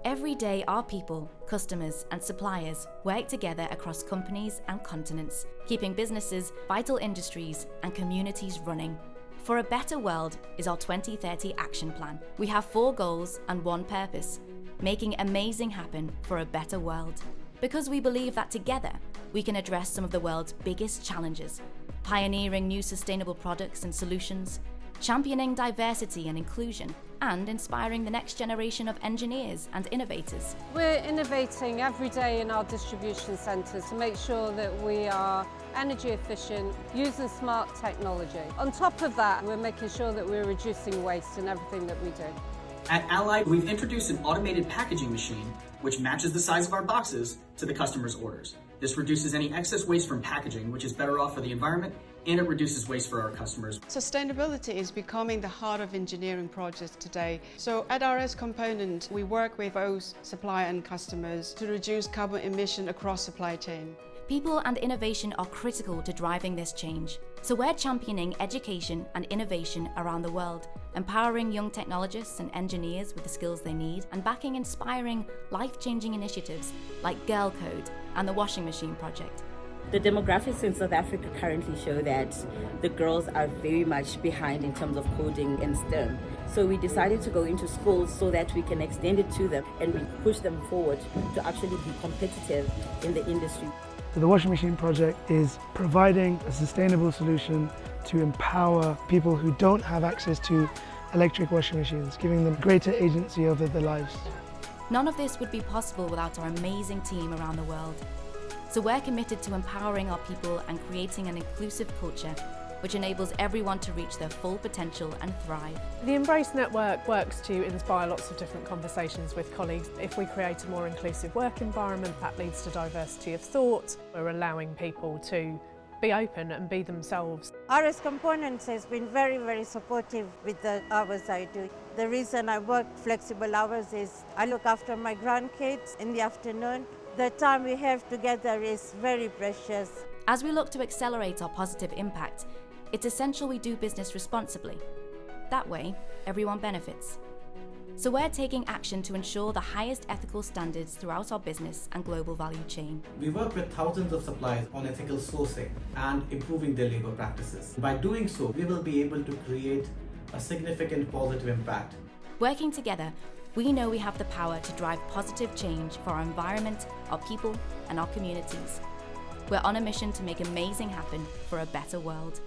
Every day, our people, customers, and suppliers work together across companies and continents, keeping businesses, vital industries, and communities running. For a Better World is our 2030 action plan. We have 4 goals and 1 purpose: making amazing happen for a better world. Because we believe that together, we can address some of the world's biggest challenges, pioneering new sustainable products and solutions, championing diversity and inclusion, and inspiring the next generation of engineers and innovators. We're innovating every day in our distribution centres to make sure that we are energy efficient, using smart technology. On top of that, we're making sure that we're reducing waste in everything that we do. At Allied, we've introduced an automated packaging machine which matches the size of our boxes to the customer's orders. This reduces any excess waste from packaging, which is better off for the environment, and it reduces waste for our customers. Sustainability is becoming the heart of engineering projects today. So at RS Component, we work with both supplier and customers to reduce carbon emission across supply chain. People and innovation are critical to driving this change. So we're championing education and innovation around the world, empowering young technologists and engineers with the skills they need, and backing inspiring, life-changing initiatives like Girl Code and the Washing Machine Project. The demographics in South Africa currently show that the girls are very much behind in terms of coding and STEM. So we decided to go into schools so that we can extend it to them and we push them forward to actually be competitive in the industry. So the Washing Machine Project is providing a sustainable solution to empower people who don't have access to electric washing machines, giving them greater agency over their lives. None of this would be possible without our amazing team around the world. So we're committed to empowering our people and creating an inclusive culture which enables everyone to reach their full potential and thrive. The Embrace Network works to inspire lots of different conversations with colleagues. If we create a more inclusive work environment, that leads to diversity of thought. We're allowing people to be open and be themselves. RS Components has been very, very supportive with the hours I do. The reason I work flexible hours is I look after my grandkids in the afternoon. The time we have together is very precious. As we look to accelerate our positive impact, it's essential we do business responsibly. That way, everyone benefits. So we're taking action to ensure the highest ethical standards throughout our business and global value chain. We work with thousands of suppliers on ethical sourcing and improving their labor practices. By doing so, we will be able to create a significant positive impact. Working together, we know we have the power to drive positive change for our environment, our people, and our communities. We're on a mission to make amazing happen for a better world.